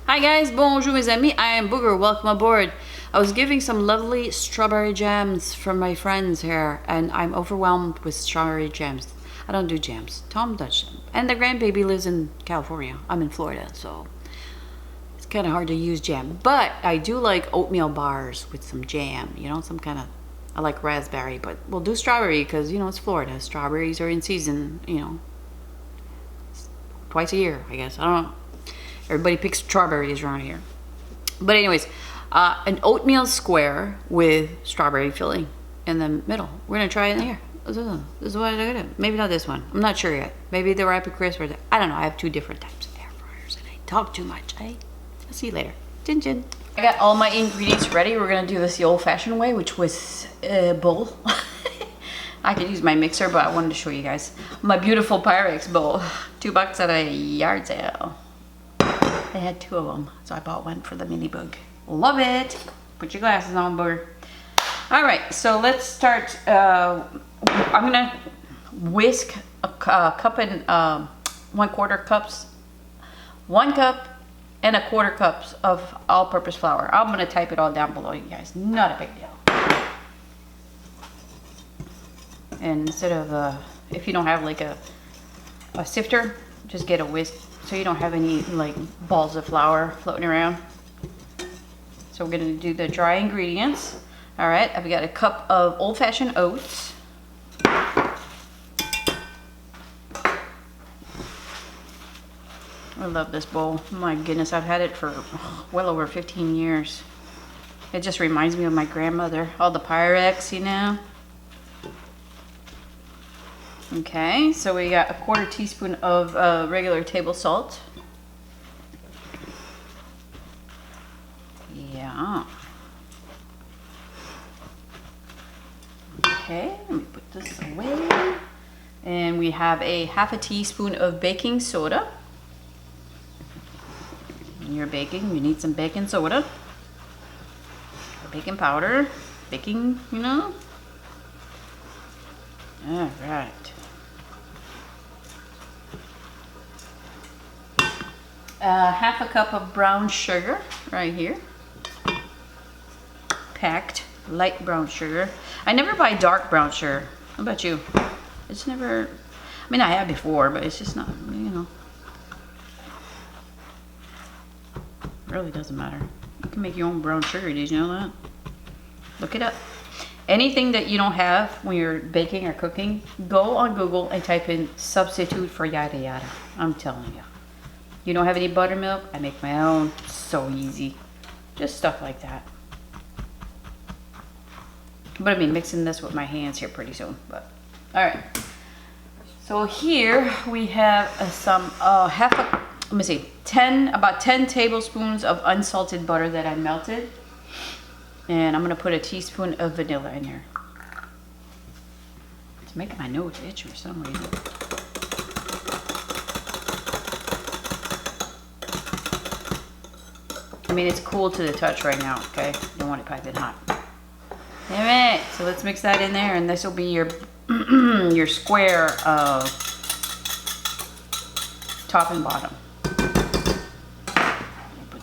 Hi guys, bonjour mes amis, I am Booger, welcome aboard. I was giving some lovely strawberry jams from my friends here, and I'm overwhelmed with strawberry jams. I don't do jams, Tom does them. And the grandbaby lives in California, I'm in Florida, so it's kind of hard to use jam. But I do like oatmeal bars with some jam, you know, some kind of, I like raspberry, but we'll do strawberry because, you know, it's Florida. Strawberries are in season, you know, twice a year, I guess, I don't know. Everybody picks strawberries around here. But anyways, an oatmeal square with strawberry filling in the middle. We're gonna try it in here. This is what I'm gonna do. Maybe not this one. I'm not sure yet. Maybe the Rapid Crisp or I don't know. I have two different types of air fryers and I talk too much. I'll see you later. Chin chin. I got all my ingredients ready. We're gonna do this the old-fashioned way, which was a bowl. I could use my mixer, but I wanted to show you guys my beautiful Pyrex bowl. $2 at a yard sale. They had two of them, so I bought one for the mini bug. Love it. Put your glasses on, Booger. All right, so let's start. I'm gonna whisk a cup and 1/4 cups, 1 cup and 1/4 cups of all-purpose flour. I'm gonna type it all down below, you guys. Not a big deal. And instead of, if you don't have like a sifter, just get a whisk. So you don't have any like balls of flour floating around. So we're gonna do the dry ingredients. All right, I've got a cup of old-fashioned oats. I love this bowl. My goodness, I've had it for well over 15 years. It just reminds me of my grandmother. All the Pyrex, you know. Okay, so we got a 1/4 teaspoon of regular table salt. Yeah. Okay, let me put this away. And we have a 1/2 teaspoon of baking soda. When you're baking, you need some baking soda. Or baking powder. Baking, you know. All right. Half a cup of brown sugar right here. Packed light brown sugar. I never buy dark brown sugar. How about you? It's never, I mean I have before, but it's just not, you know. Really doesn't matter. You can make your own brown sugar, did you know that? Look it up. Anything that you don't have when you're baking or cooking, go on Google and type in substitute for yada yada. I'm telling you. You don't have any buttermilk? I make my own. So easy. Just stuff like that. But I'll be mixing this with my hands here pretty soon. But all right. So here we have some let me see, about 10 tablespoons of unsalted butter that I melted. And I'm gonna put a teaspoon of vanilla in here. It's making my nose itch for some reason. I mean, it's cool to the touch right now, okay? You don't want it piping hot. All right, so let's mix that in there, and this will be your your square of top and bottom. Put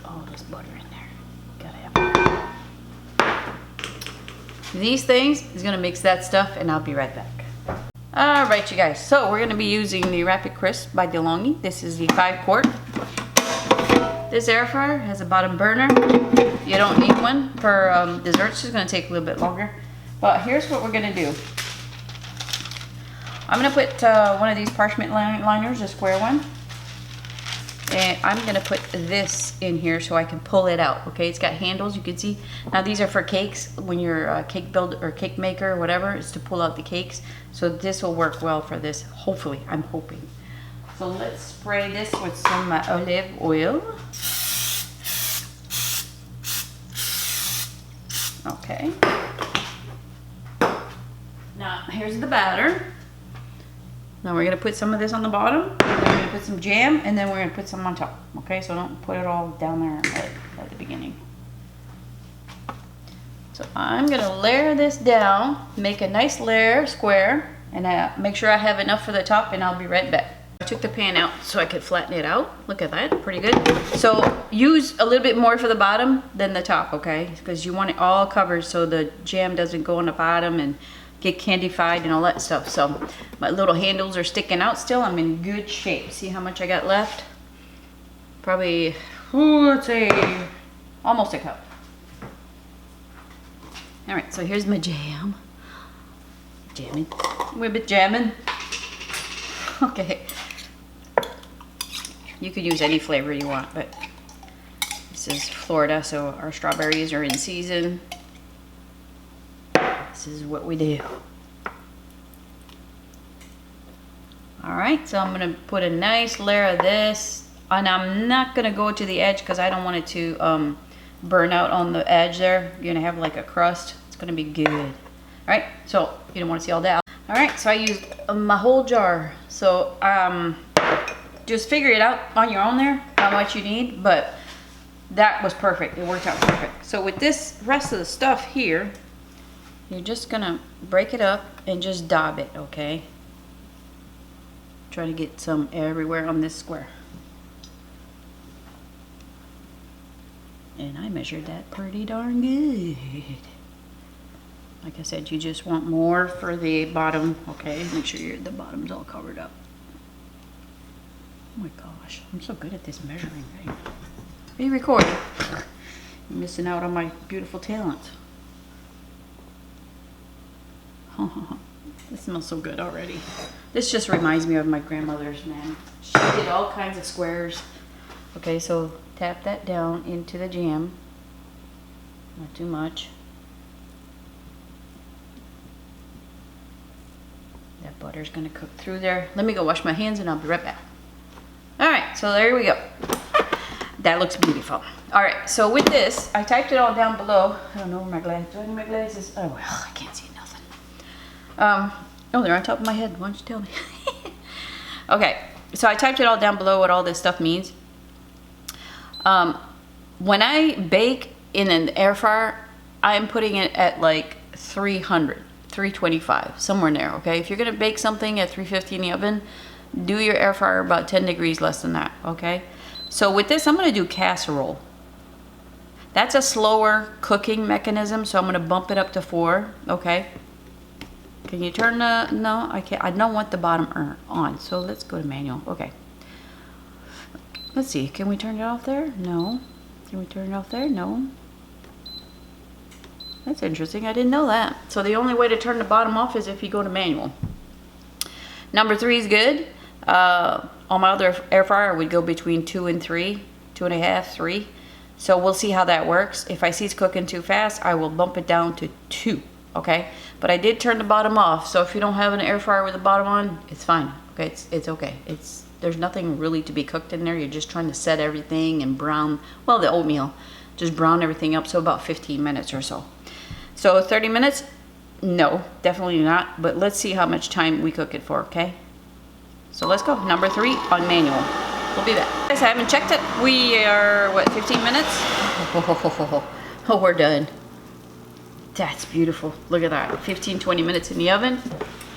all this butter in there. Gotta have butter. These things is gonna mix that stuff, and I'll be right back. All right, you guys. So we're gonna be using the Rapid Crisp by DeLonghi. This is the 5-quart. This air fryer has a bottom burner. You don't need one for desserts. It's gonna take a little bit longer. But here's what we're gonna do. I'm gonna put one of these parchment liners, a square one. And I'm gonna put this in here so I can pull it out, okay? It's got handles, you can see. Now these are for cakes, when you're a cake builder or cake maker or whatever, it's to pull out the cakes. So this will work well for this, hopefully, I'm hoping. So let's spray this with some olive oil. Okay. Now here's the batter. Now we're gonna put some of this on the bottom, and then we're gonna put some jam, and then we're gonna put some on top. Okay, so don't put it all down there at the beginning. So I'm gonna layer this down, make a nice layer square, and make sure I have enough for the top, and I'll be right back. I took the pan out so I could flatten it out. Look at that, pretty good. So use a little bit more for the bottom than the top, okay? Because you want it all covered so the jam doesn't go on the bottom and get candified and all that stuff. So my little handles are sticking out still. I'm in good shape. See how much I got left? Probably, let's say, almost a cup. All right, so here's my jam. Jamming. We're a bit jamming. Okay. You could use any flavor you want, but this is Florida, so our strawberries are in season. This is what we do. All right, so I'm gonna put a nice layer of this, and I'm not gonna go to the edge because I don't want it to burn out on the edge there. You're gonna have like a crust. It's gonna be good. All right, so you don't want to see all that. All right, so I used my whole jar. So just figure it out on your own there, how much you need, but that was perfect. It worked out perfect. So with this rest of the stuff here, you're just gonna break it up and just dab it, okay? Try to get some everywhere on this square. And I measured that pretty darn good. Like I said, you just want more for the bottom, okay? Make sure the bottom's all covered up. Oh my gosh, I'm so good at this measuring thing. Are you recording? You're missing out on my beautiful talent. This smells so good already. This just reminds me of my grandmother's, man. She did all kinds of squares. Okay, so tap that down into the jam. Not too much. That butter's gonna cook through there. Let me go wash my hands and I'll be right back. All right, so there we go. That looks beautiful. All right, so with this, I typed it all down below. I don't know where my glasses. Do I need my glasses? Oh well, I can't see nothing. Oh, they're on top of my head. Why don't you tell me? Okay, so I typed it all down below what all this stuff means. When I bake in an air fryer, I'm putting it at like 300, 325, somewhere in there, okay? If you're gonna bake something at 350 in the oven, do your air fryer about 10 degrees less than that, okay? So with this, I'm gonna do casserole. That's a slower cooking mechanism, so I'm gonna bump it up to 4, okay? Can you turn the, no, I can't, I don't want the bottom on, so let's go to manual, okay. Let's see, can we turn it off there? No. Can we turn it off there? No. That's interesting, I didn't know that. So the only way to turn the bottom off is if you go to manual. Number 3 is good. On my other air fryer, I would go between 2 and 3, 2.5, 3. So we'll see how that works. If I see it's cooking too fast, I will bump it down to 2, okay? But I did turn the bottom off, so if you don't have an air fryer with the bottom on, it's fine, okay? It's okay. There's nothing really to be cooked in there. You're just trying to set everything and brown, well, the oatmeal, just brown everything up, so about 15 minutes or so. So 30 minutes? No, definitely not, but let's see how much time we cook it for, okay? So let's go, number 3 on manual. We'll be back. Guys, I haven't checked it. We are, what, 15 minutes? Oh, we're done. That's beautiful. Look at that, 15, 20 minutes in the oven.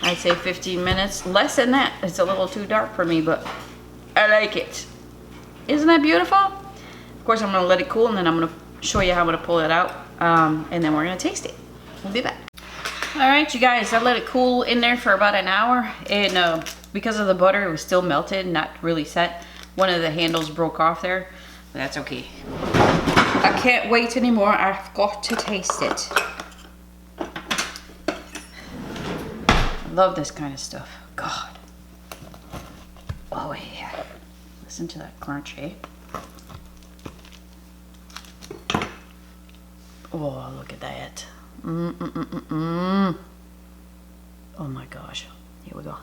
I'd say 15 minutes, less than that. It's a little too dark for me, but I like it. Isn't that beautiful? Of course, I'm gonna let it cool and then I'm gonna show you how I'm gonna pull it out. And then we're gonna taste it. We'll be back. All right, you guys, I let it cool in there for about an hour. And because of the butter, it was still melted, not really set. One of the handles broke off there, but that's okay. I can't wait anymore. I've got to taste it. I love this kind of stuff. God. Oh yeah. Listen to that crunch, eh? Oh, look at that. Oh my gosh. Here we go.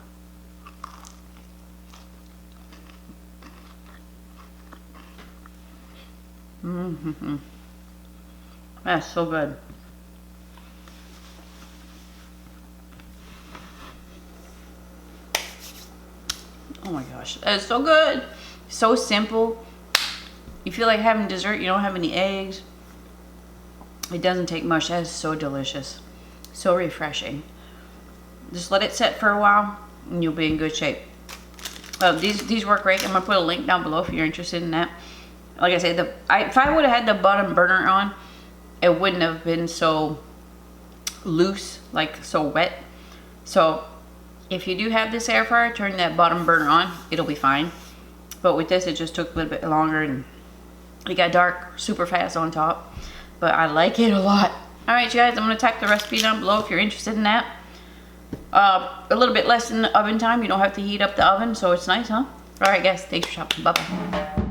That's so good. Oh my gosh, that's so good. So simple. You feel like having dessert, you don't have any eggs. It doesn't take much. That is so delicious. So refreshing. Just let it set for a while and you'll be in good shape. These work great. I'm gonna put a link down below if you're interested in that. Like I said, if I would have had the bottom burner on, it wouldn't have been so loose, like so wet. So if you do have this air fryer, turn that bottom burner on, it'll be fine. But with this, it just took a little bit longer and it got dark super fast on top. But I like it a lot. All right, you guys, I'm gonna type the recipe down below if you're interested in that. A little bit less than the oven time. You don't have to heat up the oven, so it's nice, huh? All right, guys, thanks for shopping. Bye-bye.